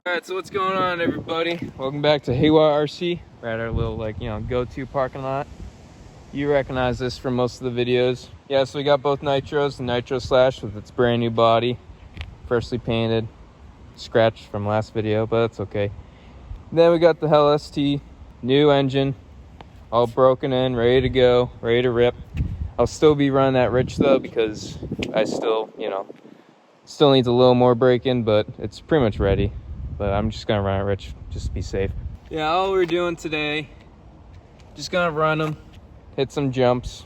Alright, so what's going on, everybody? Welcome back to Haywire RC. We're at our little, go-to parking lot. You recognize this from most of the videos. Yeah, so we got both Nitros, the Nitro Slash with its brand new body. Freshly painted. Scratched from last video, but that's okay. Then we got the HelLST, new engine. All broken in, ready to go, ready to rip. I'll still be running that rich though, because I still needs a little more break-in, but it's pretty much ready. But I'm just gonna run it rich, just to be safe. Yeah, all we're doing today, just gonna run them, hit some jumps.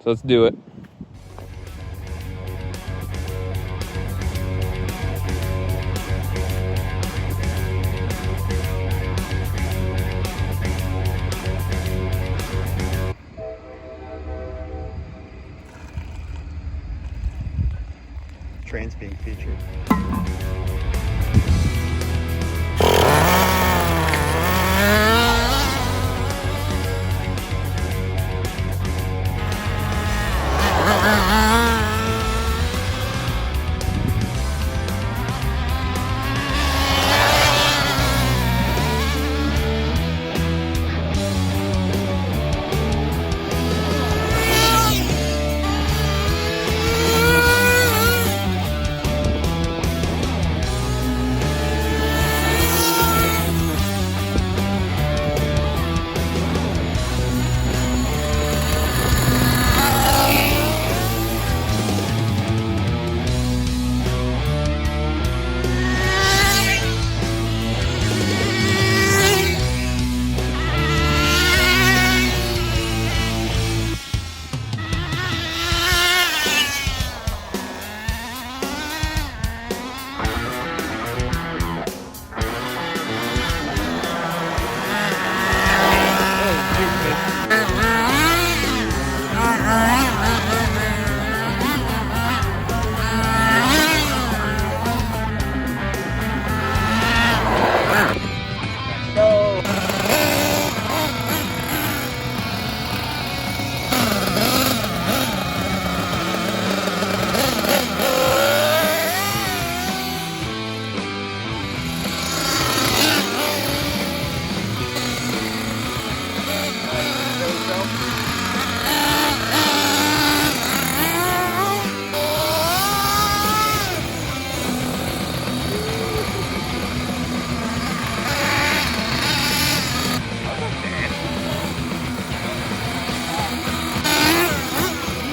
So let's do it. Trains being featured.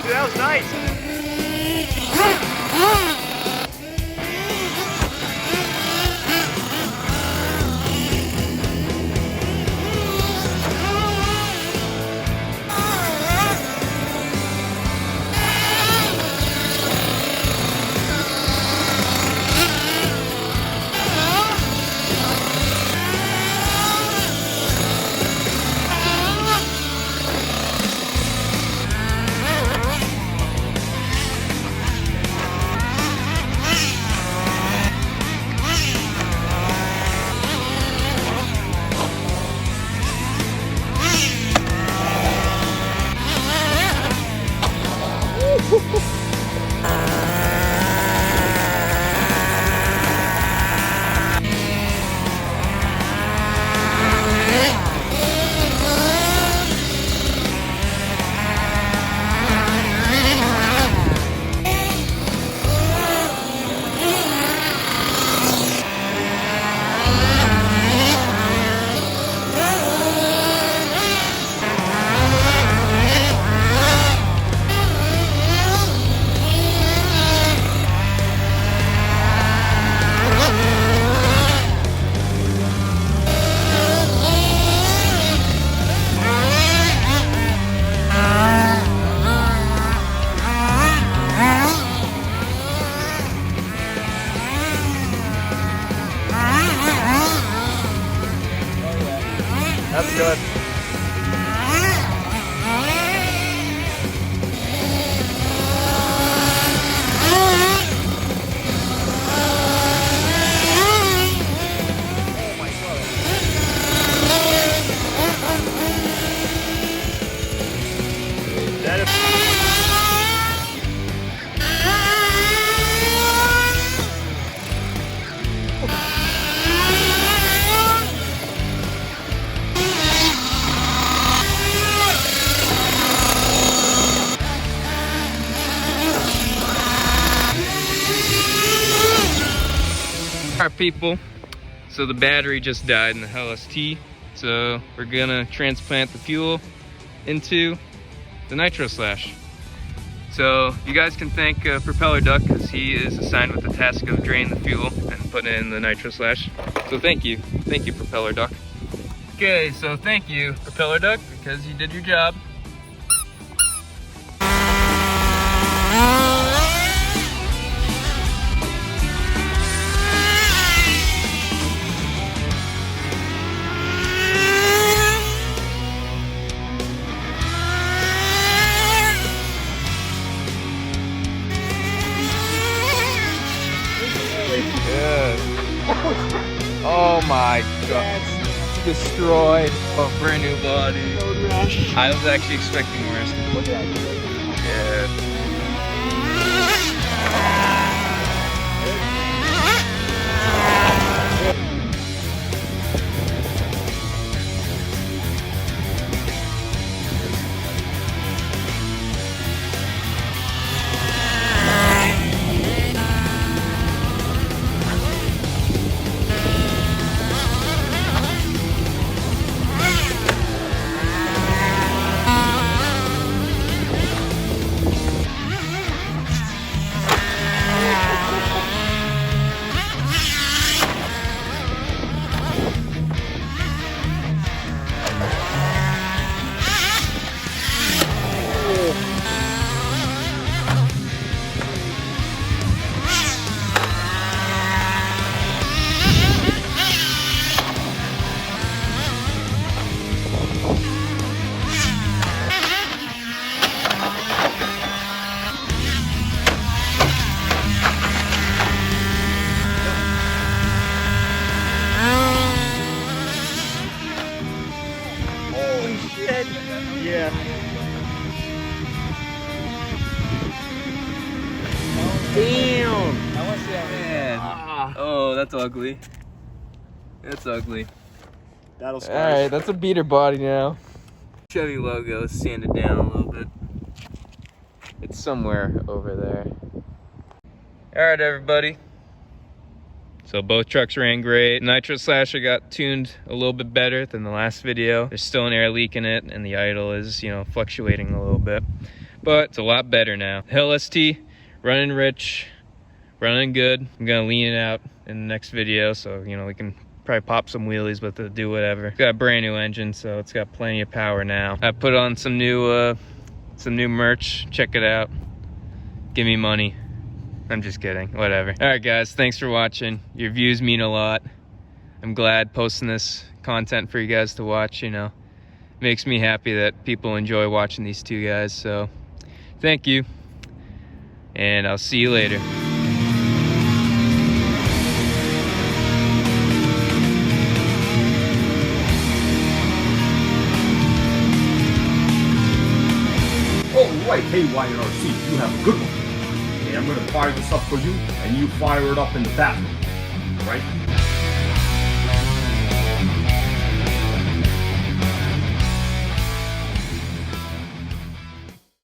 That was nice. That's good. Alright people, so the battery just died in the HelLST, so we're gonna transplant the fuel into the Nitro Slash. So you guys can thank Propeller Duck, because he is assigned with the task of draining the fuel and putting it in the Nitro Slash. So thank you Propeller Duck. Okay, so thank you Propeller Duck, because you did your job. Oh my god. Destroyed. Oh, brand new body. I was actually expecting worse. Yeah. Yeah. Damn! I want to see that man. Oh, that's ugly. That's ugly. That'll splash. Alright, that's a beater body now. Chevy logo sanded down a little bit. It's somewhere over there. Alright everybody. So both trucks ran great. Nitro Slasher got tuned a little bit better than the last video. There's still an air leak in it and the idle is, you know, fluctuating a little bit. But it's a lot better now. HelLST, running rich, running good. I'm gonna lean it out in the next video so, you know, we can probably pop some wheelies with it, do whatever. It's got a brand new engine, so it's got plenty of power now. I put on some new merch. Check it out. Give me money. I'm just kidding, whatever. All right guys, thanks for watching. Your views mean a lot. I'm glad posting this content for you guys to watch, you know. It makes me happy that people enjoy watching these two guys, so thank you. And I'll see you later. Alright, HelLST, you have a good one. Okay, I'm gonna fire this up for you, and you fire it up in the bathroom. Alright?